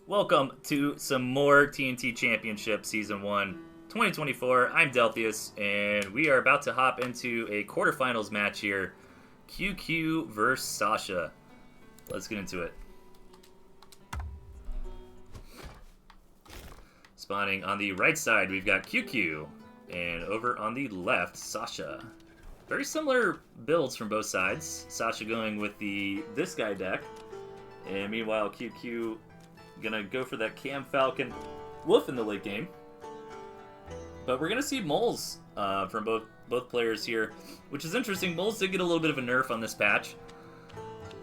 Welcome to some more TNT Championship Season 1 2024. I'm Delphius, and we are about to hop into a quarterfinals match here. QQ versus Sasha. Let's get into it. Spawning on the right side, we've got QQ. And over on the left, Sasha. Very similar builds from both sides. Sasha going with this guy deck. And meanwhile, QQ gonna go for that Cam Falcon Wolf in the late game. But we're gonna see moles from both players here, which is interesting. Moles did get a little bit of a nerf on this patch,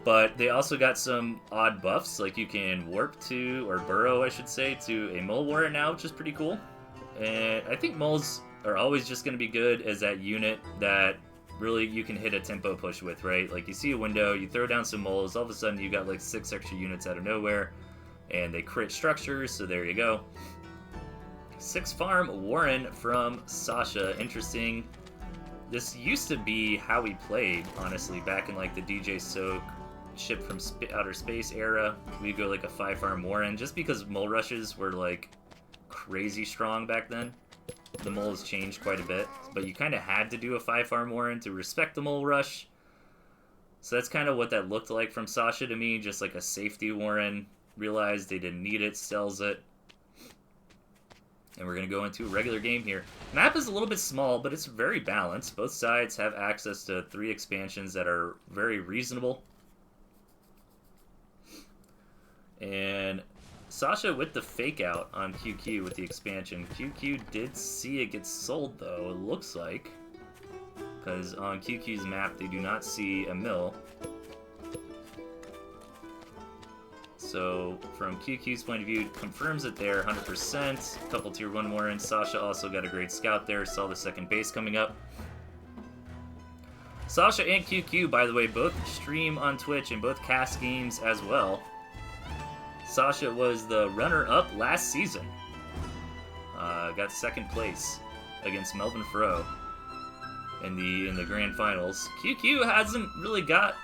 but they also got some odd buffs, like you can warp to, or burrow I should say, to a mole warrior now, which is pretty cool. And I think moles are always just gonna be good as that unit that really you can hit a tempo push with, right? Like you see a window, you throw down some moles, all of a sudden you got like 6 extra units out of nowhere. And they crit structures, so there you go. 6 farm Warren from Sasha. Interesting. This used to be how we played, honestly, back in like the DJ Soak ship from outer space era. We'd go like a 5 farm Warren, just because mole rushes were like crazy strong back then. The moles changed quite a bit, but you kind of had to do a 5 farm Warren to respect the mole rush. So that's kind of what that looked like from Sasha to me, just like a safety Warren. Realized they didn't need it, sells it. And we're going to go into a regular game here. Map is a little bit small, but it's very balanced. Both sides have access to 3 expansions that are very reasonable. And Sasha with the fake out on QQ with the expansion. QQ did see it get sold though, it looks like. Because on QQ's map they do not see a mill. So, from QQ's point of view, confirms it there, 100%. A couple tier 1 Warrens. Sasha also got a great scout there, saw the second base coming up. Sasha and QQ, by the way, both stream on Twitch and both cast games as well. Sasha was the runner-up last season. Got second place against Melvin Fro in the grand finals. QQ hasn't really got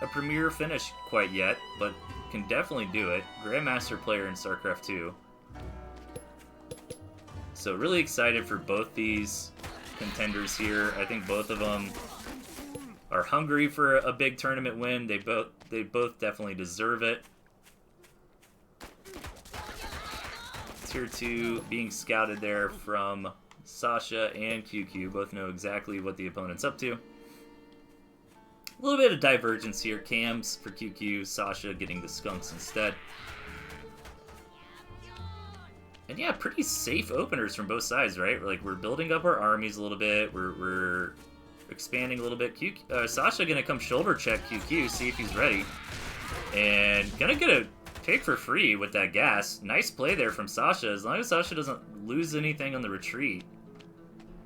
a premier finish quite yet, but can definitely do it. Grandmaster player in StarCraft 2. So really excited for both these contenders here. I think both of them are hungry for a big tournament win. They both definitely deserve it. Tier 2 being scouted there from Sasha and QQ. Both know exactly what the opponent's up to. A little bit of divergence here. Cams for QQ, Sasha getting the skunks instead. And yeah, pretty safe openers from both sides, right? We're building up our armies a little bit. We're expanding a little bit. Sasha gonna come shoulder check QQ, see if he's ready. And gonna get a pick for free with that gas. Nice play there from Sasha, as long as Sasha doesn't lose anything on the retreat.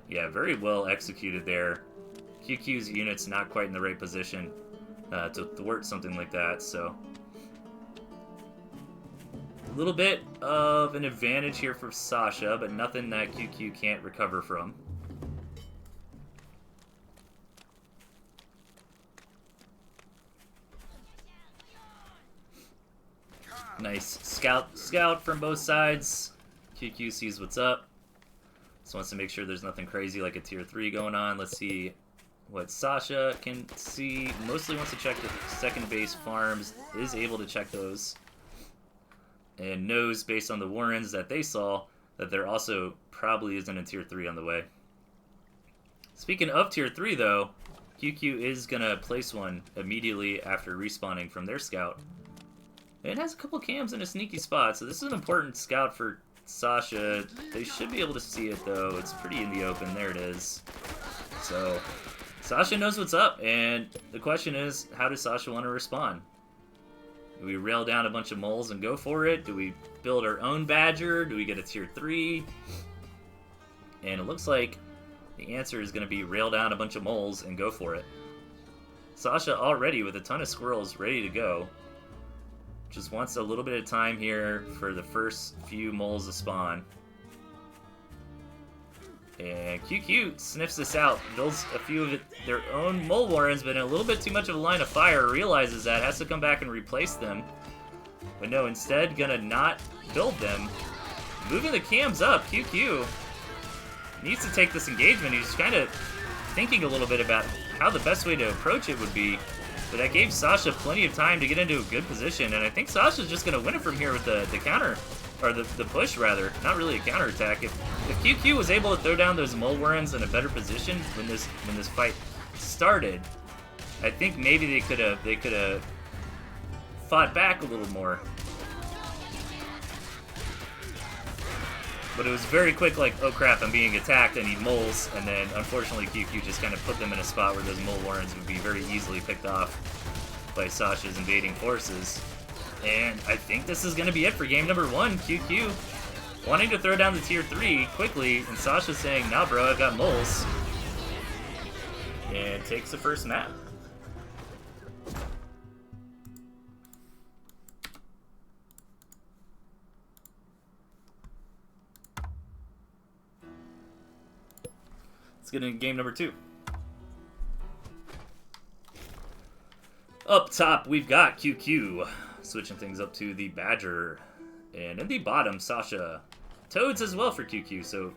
Yeah, very well executed there. QQ's unit's not quite in the right position to thwart something like that, so a little bit of an advantage here for Sasha, but nothing that QQ can't recover from. Nice scout from both sides. QQ sees what's up. Just wants to make sure there's nothing crazy like a tier 3 going on. Let's see what Sasha can see. Mostly wants to check the second base farms, is able to check those, and knows based on the Warrens that they saw that there also probably isn't a tier 3 on the way. Speaking of tier 3 though, QQ is gonna place one immediately after respawning from their scout. It has a couple cams in a sneaky spot, so this is an important scout for Sasha. They should be able to see it though. It's pretty in the open. There it is. So Sasha knows what's up, and the question is, how does Sasha want to respond? Do we rail down a bunch of moles and go for it? Do we build our own Badger? Do we get a tier 3? And it looks like the answer is going to be rail down a bunch of moles and go for it. Sasha already with a ton of squirrels ready to go. Just wants a little bit of time here for the first few moles to spawn. And QQ sniffs this out, builds a few of their own mole warrens, but in a little bit too much of a line of fire, realizes that, has to come back and replace them But no, instead gonna not build them. Moving the cams up, QQ needs to take this engagement. He's kind of thinking a little bit about how the best way to approach it would be. But that gave Sasha plenty of time to get into a good position, and I think Sasha's just going to win it from here with the counter, or the push rather, not really a counterattack. If QQ was able to throw down those mole warrens in a better position when this fight started, I think maybe they could have fought back a little more. But it was very quick, like, oh crap, I'm being attacked, I need moles, and then unfortunately QQ just kind of put them in a spot where those mole warrens would be very easily picked off by Sasha's invading forces. And I think this is going to be it for game number 1. QQ wanting to throw down the tier 3 quickly, and Sasha saying, nah bro, I've got moles. And takes the first map. Let's get into game number 2. Up top, we've got QQ. Switching things up to the Badger. And in the bottom, Sasha. Toads as well for QQ, so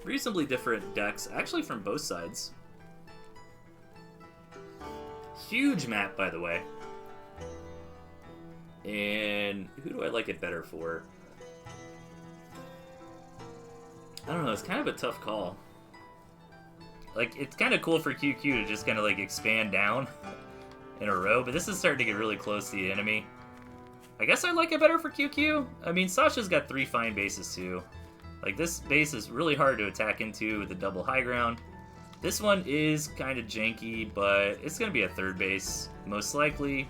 reasonably different decks, actually from both sides. Huge map, by the way. And who do I like it better for? I don't know, it's kind of a tough call. Like, it's kind of cool for QQ to just kind of, like, expand down in a row, but this is starting to get really close to the enemy. I guess I like it better for QQ. I mean, Sasha's got 3 fine bases, too. Like, this base is really hard to attack into with the double high ground. This one is kind of janky, but it's going to be a 3rd base, most likely,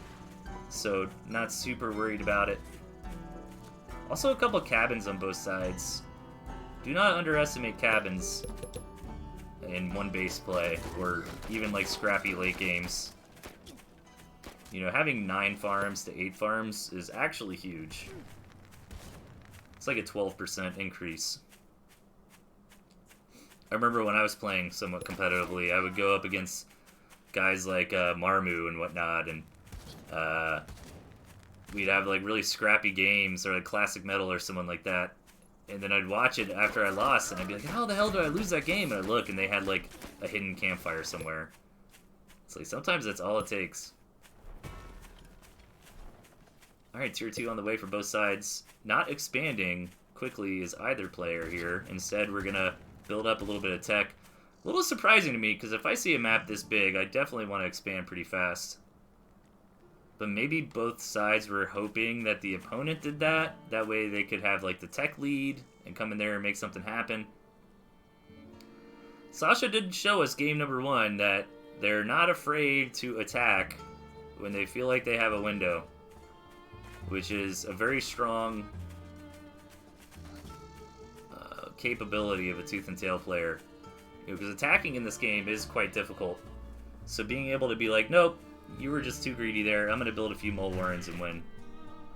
so not super worried about it. Also, a couple cabins on both sides. Do not underestimate cabins in one base play, or even like scrappy late games. You know, having 9 farms to 8 farms is actually huge. It's like a 12% increase. I remember when I was playing somewhat competitively, I would go up against guys like Marmu and whatnot, and we'd have like really scrappy games, or like Classic Metal or someone like that. And then I'd watch it after I lost, and I'd be like, how the hell did I lose that game? And I'd look, and they had, like, a hidden campfire somewhere. It's like, sometimes that's all it takes. Alright, tier 2 on the way for both sides. Not expanding quickly as either player here. Instead, we're going to build up a little bit of tech. A little surprising to me, because if I see a map this big, I definitely want to expand pretty fast. But maybe both sides were hoping that the opponent did that. That way they could have like the tech lead and come in there and make something happen. Sasha did show us game number 1 that they're not afraid to attack when they feel like they have a window. Which is a very strong capability of a Tooth and Tail player. Because attacking in this game is quite difficult. So being able to be like, nope, you were just too greedy there, I'm going to build a few mole warrens and win.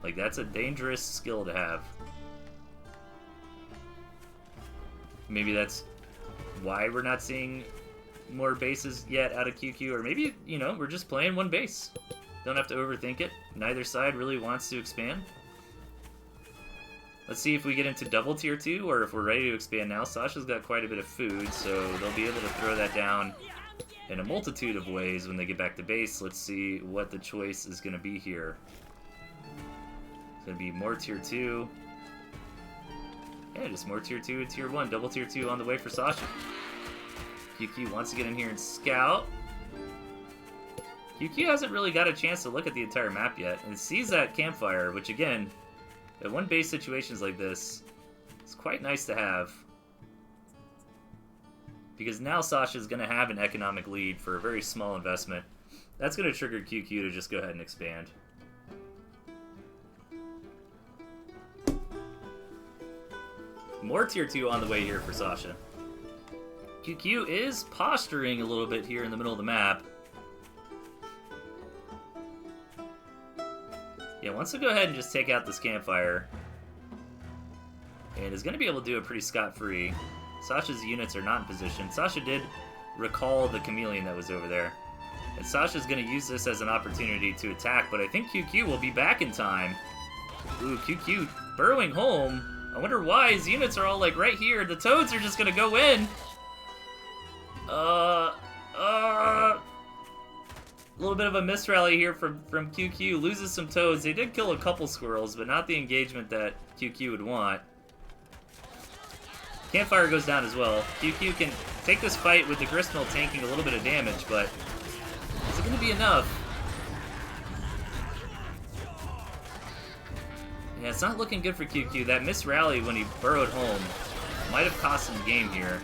Like, that's a dangerous skill to have. Maybe that's why we're not seeing more bases yet out of QQ, or maybe, you know, we're just playing one base. Don't have to overthink it. Neither side really wants to expand. Let's see if we get into double tier 2, or if we're ready to expand now. Sasha's got quite a bit of food, so they'll be able to throw that down in a multitude of ways when they get back to base. Let's see what the choice is going to be here. It's going to be more tier 2. Yeah, just more tier 2 and tier 1. Double tier 2 on the way for Sasha. QQ wants to get in here and scout. QQ hasn't really got a chance to look at the entire map yet, and sees that campfire, which again, at one base situations like this, it's quite nice to have. Because now Sasha's going to have an economic lead for a very small investment. That's going to trigger QQ to just go ahead and expand. More tier 2 on the way here for Sasha. QQ is posturing a little bit here in the middle of the map. Yeah, wants to go ahead and just take out this campfire. And is going to be able to do it pretty scot-free. Sasha's units are not in position. Sasha did recall the chameleon that was over there. And Sasha's going to use this as an opportunity to attack, but I think QQ will be back in time. Ooh, QQ burrowing home. I wonder why his units are all like right here. The toads are just gonna go in. A little bit of a misrally here from QQ. Loses some toads. They did kill a couple squirrels, but not the engagement that QQ would want. Campfire goes down as well. QQ can take this fight with the Gristmill tanking a little bit of damage, but is it going to be enough? Yeah, it's not looking good for QQ. That misrally when he burrowed home might have cost him the game here.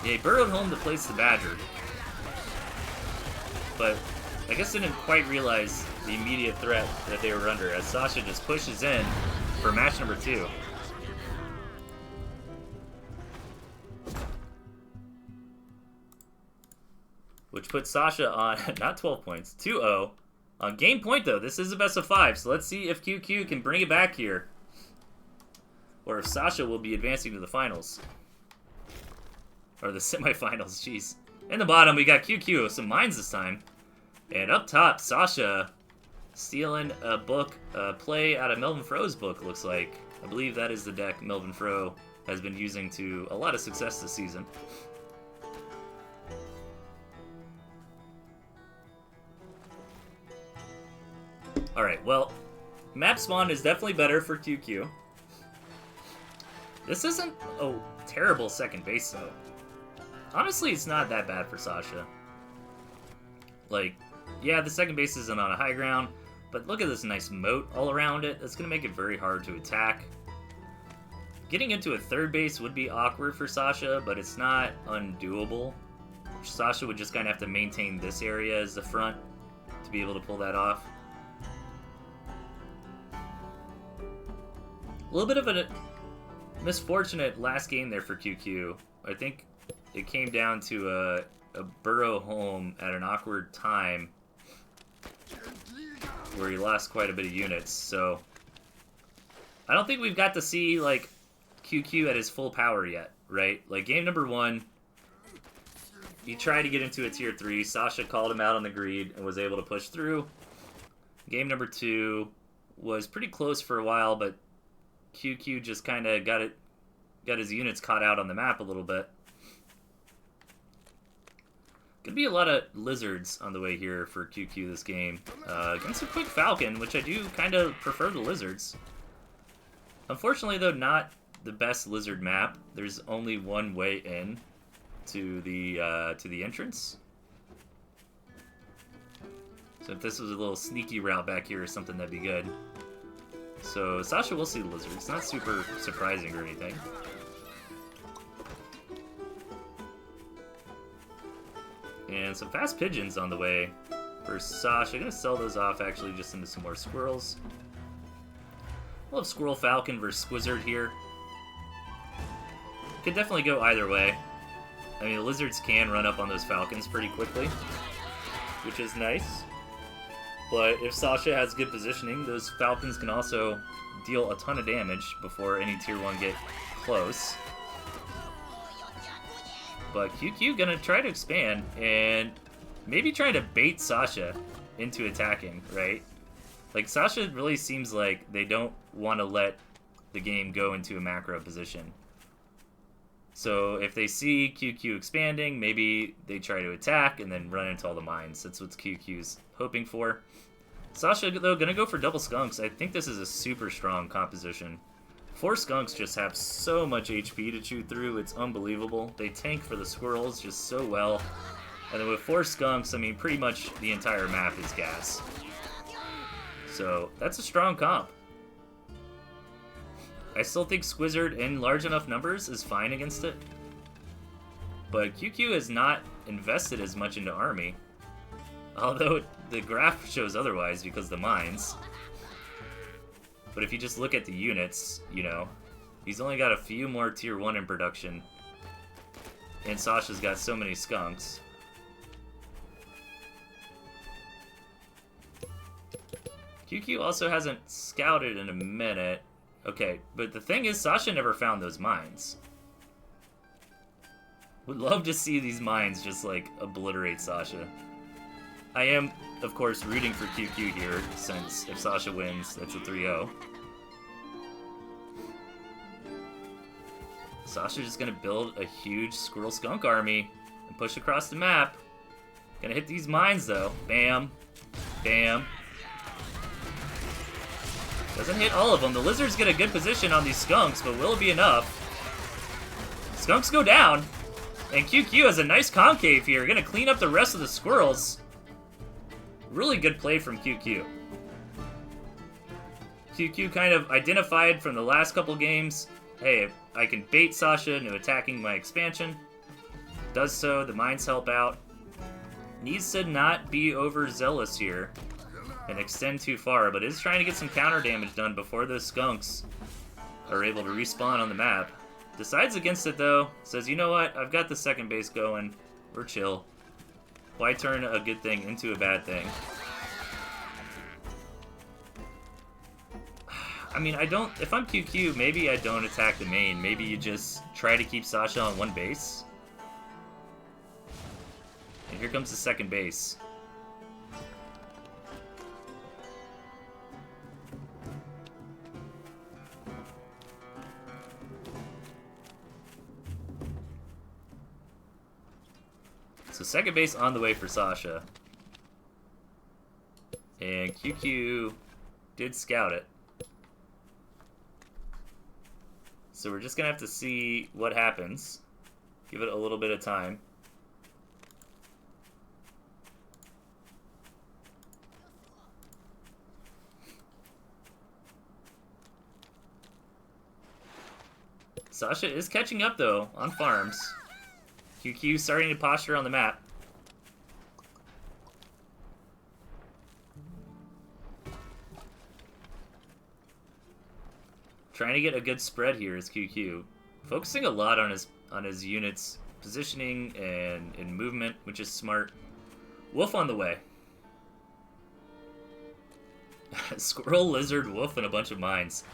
Yeah, he burrowed home to place the Badger. But I guess didn't quite realize the immediate threat that they were under as Sasha just pushes in for match number 2. Which puts Sasha on, not 12 points, 2-0. On game point though, this is a best of 5, so let's see if QQ can bring it back here. Or if Sasha will be advancing to the finals. Or the semifinals, jeez. In the bottom, we got QQ with some mines this time. And up top, Sasha stealing a book, play out of Melvin Fro's book, looks like. I believe that is the deck Melvin Fro has been using to a lot of success this season. Alright, well, map spawn is definitely better for QQ. This isn't a terrible second base, though. Honestly, it's not that bad for Sasha. Like, yeah, the second base isn't on a high ground, but look at this nice moat all around it. That's going to make it very hard to attack. Getting into a third base would be awkward for Sasha, but it's not undoable. Sasha would just kind of have to maintain this area as the front to be able to pull that off. A little bit of a misfortunate last game there for QQ. I think it came down to a burrow home at an awkward time where he lost quite a bit of units, so I don't think we've got to see, like, QQ at his full power yet, right? Like, game number 1, he tried to get into a tier 3, Sasha called him out on the greed and was able to push through. Game number 2 was pretty close for a while, but QQ just kind of got his units caught out on the map a little bit. Gonna be a lot of lizards on the way here for QQ this game. Against a quick falcon, which I do kind of prefer the lizards. Unfortunately, though, not the best lizard map. There's only one way in to the entrance. So if this was a little sneaky route back here or something, that'd be good. So Sasha will see the lizards. It's not super surprising or anything. And some fast pigeons on the way for Sasha. I'm going to sell those off, actually, just into some more squirrels. We'll have Squirrel Falcon versus Squizzard here. Could definitely go either way. I mean, the lizards can run up on those falcons pretty quickly, which is nice. But if Sasha has good positioning, those falcons can also deal a ton of damage before any tier 1 get close. But QQ gonna try to expand and maybe trying to bait Sasha into attacking, right? Like, Sasha really seems like they don't want to let the game go into a macro position. So if they see QQ expanding, maybe they try to attack and then run into all the mines. That's what QQ's hoping for. Sasha, though, gonna go for double skunks. I think this is a super strong composition. 4 skunks just have so much HP to chew through, it's unbelievable. They tank for the squirrels just so well. And then with 4 skunks, I mean, pretty much the entire map is gas. So, that's a strong comp. I still think Squizzard in large enough numbers is fine against it. But QQ has not invested as much into army. Although the graph shows otherwise because of the mines. But if you just look at the units, you know, he's only got a few more tier 1 in production. And Sasha's got so many skunks. QQ also hasn't scouted in a minute. Okay, but the thing is, Sasha never found those mines. Would love to see these mines just, like, obliterate Sasha. I am, of course, rooting for QQ here, since if Sasha wins, that's a 3-0. Sasha's just gonna build a huge Squirrel Skunk army and push across the map. Gonna hit these mines, though. Bam. Bam. Doesn't hit all of them. The lizards get a good position on these skunks, but will it be enough? Skunks go down. And QQ has a nice concave here. Gonna clean up the rest of the squirrels. Really good play from QQ. QQ kind of identified from the last couple games, hey, I can bait Sasha into attacking my expansion. Does so, the mines help out. Needs to not be overzealous here and extend too far, but is trying to get some counter damage done before those skunks are able to respawn on the map. Decides against it though, says, you know what, I've got the second base going, we're chill. Why turn a good thing into a bad thing? I mean, if I'm QQ, maybe I don't attack the main. Maybe you just try to keep Sasha on one base. And here comes the second base. So second base on the way for Sasha. And QQ did scout it. So we're just going to have to see what happens. Give it a little bit of time. Sasha is catching up, though, on farms. QQ starting to posture on the map. Trying to get a good spread here is QQ. Focusing a lot on his units' positioning and movement, which is smart. Wolf on the way. Squirrel, lizard, wolf, and a bunch of mines.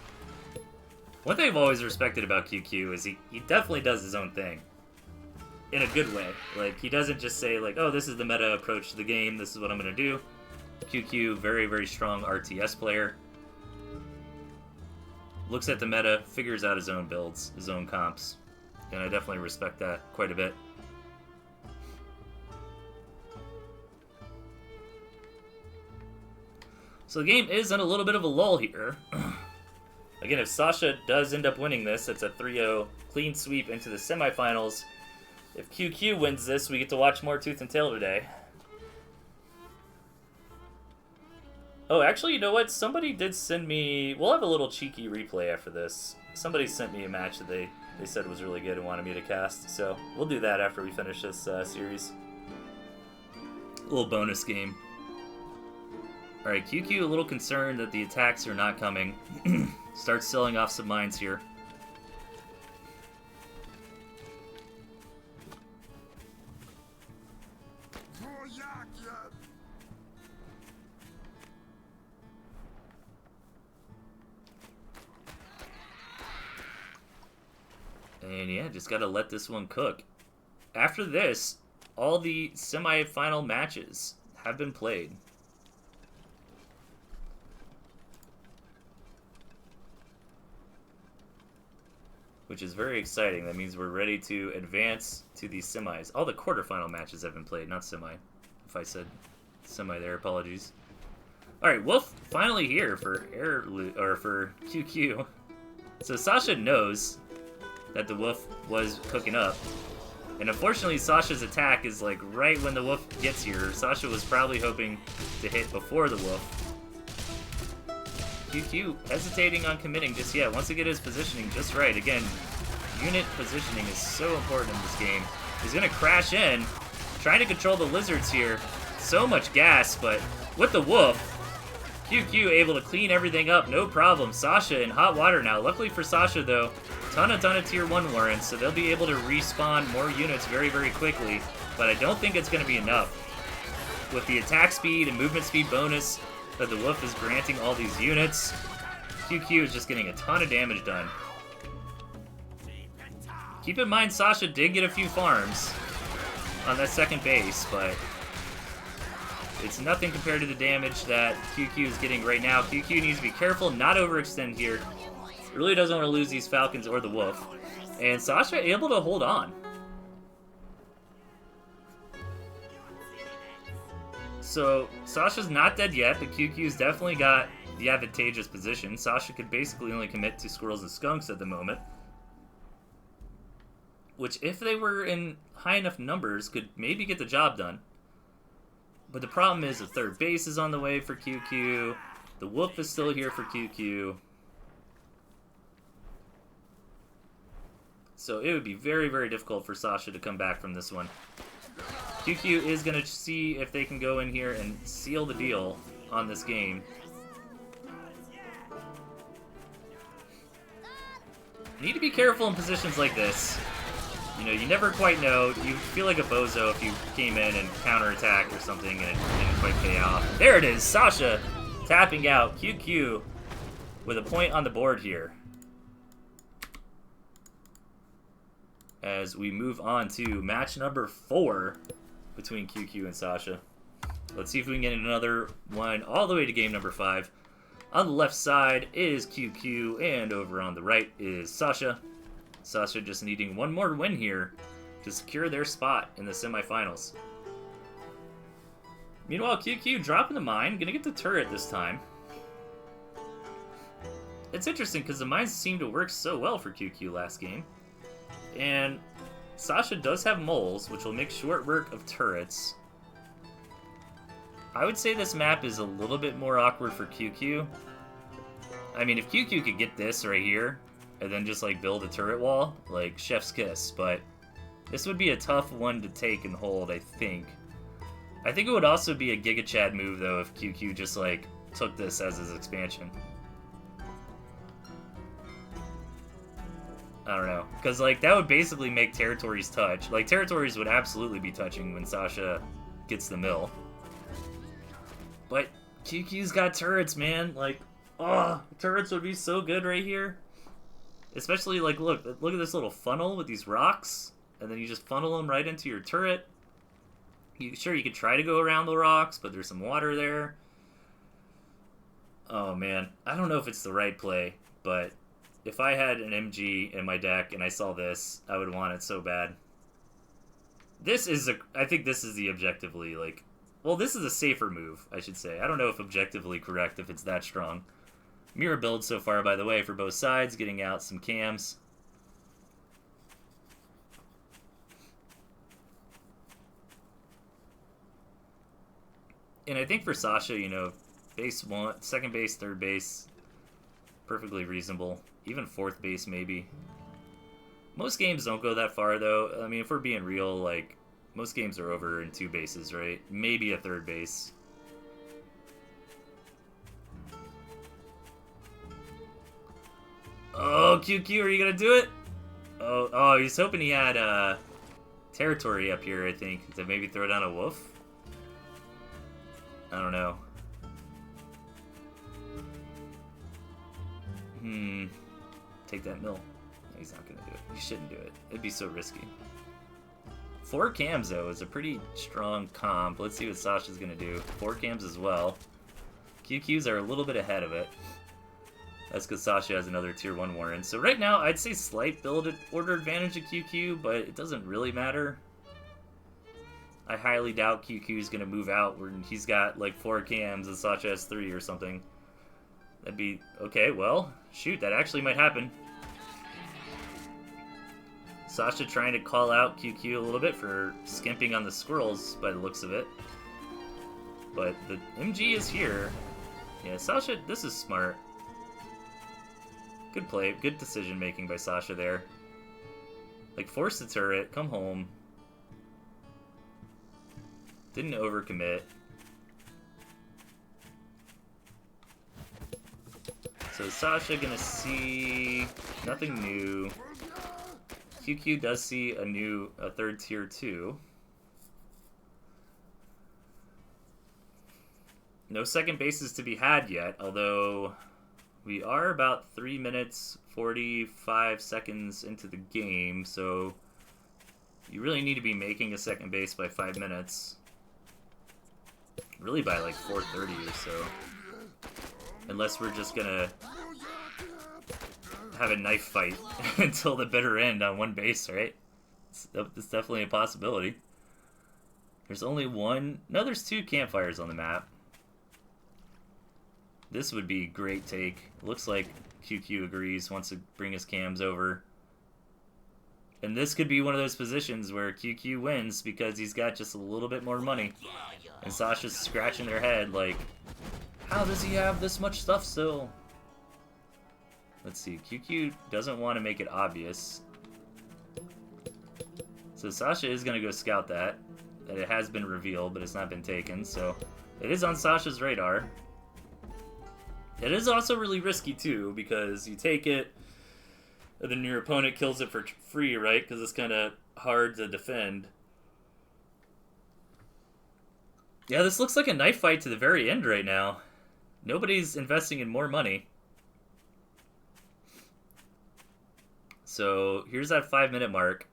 One thing I've always respected about QQ is he definitely does his own thing. In a good way. Like, he doesn't just say, like, oh, this is the meta approach to the game, this is what I'm gonna do. QQ, very, very strong RTS player. Looks at the meta, figures out his own builds, his own comps. And I definitely respect that quite a bit. So the game is in a little bit of a lull here. Again, if Sasha does end up winning this, it's a 3-0 clean sweep into the semifinals. If QQ wins this, we get to watch more Tooth and Tail today. Oh, actually, you know what? Somebody did send me... We'll have a little cheeky replay after this. Somebody sent me a match that they said was really good and wanted me to cast. So we'll do that after we finish this series. A little bonus game. Alright, QQ a little concerned that the attacks are not coming. Starts selling off some mines here. And yeah, just gotta let this one cook. After this, all the semi-final matches have been played. Which is very exciting. That means we're ready to advance to the semis. All the quarterfinal matches have been played, not semi. If I said semi there, apologies. Alright, Wolf finally here for for QQ. So Sasha knows that the wolf was cooking up. And unfortunately, Sasha's attack is like right when the wolf gets here. Sasha was probably hoping to hit before the wolf. QQ hesitating on committing just yet. Wants to get his positioning just right. Again, unit positioning is so important in this game. He's gonna crash in, trying to control the lizards here. So much gas, but with the wolf, QQ able to clean everything up, no problem. Sasha in hot water now. Luckily for Sasha though, ton of tier 1 warrants, so they'll be able to respawn more units very, very quickly, but I don't think it's going to be enough. With the attack speed and movement speed bonus that the wolf is granting all these units, QQ is just getting a ton of damage done. Keep in mind, Sasha did get a few farms on that second base, but It's nothing compared to the damage that QQ is getting right now. QQ needs to be careful, not overextend here. Really doesn't want to lose these Falcons or the Wolf. And Sasha able to hold on. So, Sasha's not dead yet, but QQ's definitely got the advantageous position. Sasha could basically only commit to Squirrels and Skunks at the moment. Which, if they were in high enough numbers, could maybe get the job done. But the problem is the third base is on the way for QQ. The Wolf is still here for QQ. So it would be very, very difficult for Sasha to come back from this one. QQ is going to see if they can go in here and seal the deal on this game. Need to be careful in positions like this. You know, you never quite know. You feel like a bozo if you came in and counterattack or something and it didn't quite pay off. There it is, Sasha tapping out QQ with a point on the board here. As we move on to match number 4 between QQ and Sasha. Let's see if we can get another one all the way to game number 5. On the left side is QQ, and over on the right is Sasha. Sasha just needing one more win here to secure their spot in the semifinals. Meanwhile, QQ dropping the mine, gonna get the turret this time. It's interesting because the mines seem to work so well for QQ last game. And Sasha does have moles, which will make short work of turrets. I would say this map is a little bit more awkward for QQ. I mean, if QQ could get this right here, and then just, like, build a turret wall, like, chef's kiss, but this would be a tough one to take and hold, I think. I think it would also be a Giga Chad move, though, if QQ just, like, took this as his expansion. I don't know. Because, like, that would basically make territories touch. Like, territories would absolutely be touching when Sasha gets the mill. But QQ's got turrets, man. Like, oh, turrets would be so good right here. Especially, like, look at this little funnel with these rocks. And then you just funnel them right into your turret. Sure, you could try to go around the rocks, but there's some water there. Oh, man. I don't know if it's the right play, but if I had an MG in my deck and I saw this, I would want it so bad. This is I think this is the objectively, like, well, this is a safer move, I should say. I don't know if objectively correct, if it's that strong. Mirror build so far, by the way, for both sides, getting out some cams. And I think for Sasha, you know, base 1, second base, third base, perfectly reasonable. Even fourth base, maybe. Most games don't go that far, though. I mean, if we're being real, like, most games are over in 2 bases, right? Maybe a third base. Oh, QQ, are you gonna do it? Oh, he's hoping he had territory up here, I think, to maybe throw down a wolf. I don't know. Take that mill. No, he's not gonna do it. He shouldn't do it. It'd be so risky. 4 cams, though, is a pretty strong comp. Let's see what Sasha's gonna do. 4 cams as well. QQs are a little bit ahead of it. That's because Sasha has another tier 1 Warren. So right now, I'd say slight build order advantage of QQ, but it doesn't really matter. I highly doubt QQ is going to move out when he's got like 4 cams and Sasha has 3 or something. That'd be... okay, well, shoot, that actually might happen. Sasha trying to call out QQ a little bit for skimping on the squirrels by the looks of it. But the MG is here. Yeah, Sasha, this is smart. Good play, good decision making by Sasha there. Like, force the turret, come home. Didn't overcommit. So Sasha gonna see nothing new. QQ does see a third tier 2. No second bases to be had yet, although we are about 3 minutes 45 seconds into the game, so you really need to be making a second base by 5 minutes. Really by like 4:30 or so. Unless we're just gonna have a knife fight until the bitter end on one base, right? It's definitely a possibility. There's only one... No, there's 2 campfires on the map. This would be a great take. Looks like QQ agrees, wants to bring his cams over. And this could be one of those positions where QQ wins because he's got just a little bit more money. And Sasha's scratching their head like, how does he have this much stuff still? Let's see, QQ doesn't want to make it obvious. So Sasha is going to go scout that. That it has been revealed, but it's not been taken. So it is on Sasha's radar. It is also really risky too, because you take it, and then your opponent kills it for free, right? Because it's kind of hard to defend. Yeah, this looks like a knife fight to the very end right now. Nobody's investing in more money. So here's that 5-minute mark.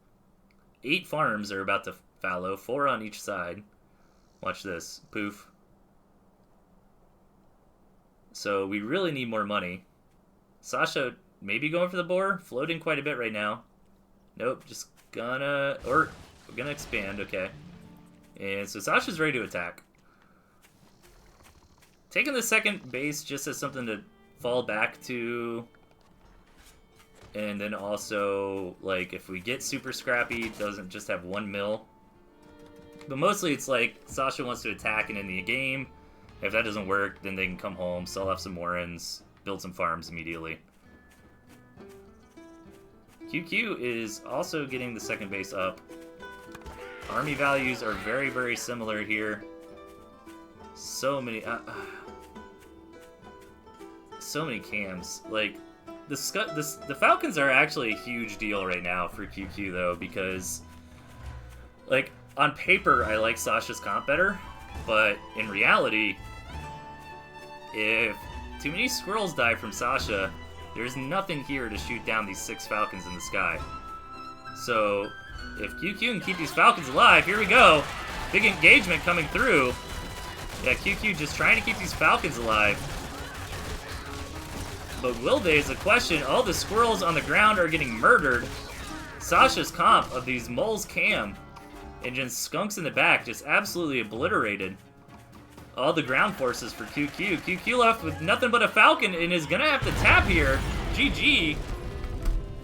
8 farms are about to fallow, 4 on each side. Watch this. Poof. So we really need more money. Sasha maybe going for the boar, floating quite a bit right now. Nope, just gonna... Or, we're gonna expand, okay. And so Sasha's ready to attack. Taking the second base just as something to fall back to. And then also, like, if we get super scrappy, doesn't just have 1 mil. But mostly it's like Sasha wants to attack and end the game. If that doesn't work, then they can come home, sell off some Warrens, build some farms immediately. QQ is also getting the second base up. Army values are very, very similar here. So many... so many cams. Like, the Falcons are actually a huge deal right now for QQ, though, because... Like, on paper, I like Sasha's comp better, but in reality, if too many squirrels die from Sasha, there's nothing here to shoot down these 6 Falcons in the sky. So, if QQ can keep these Falcons alive, here we go. Big engagement coming through. Yeah, QQ just trying to keep these Falcons alive. But will they is the question. All the squirrels on the ground are getting murdered. Sasha's comp of these moles cam and just skunks in the back just absolutely obliterated all the ground forces for QQ. QQ left with nothing but a Falcon and is gonna have to tap here. GG.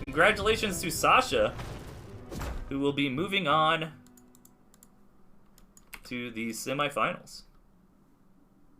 Congratulations to Sasha, who will be moving on to the semifinals.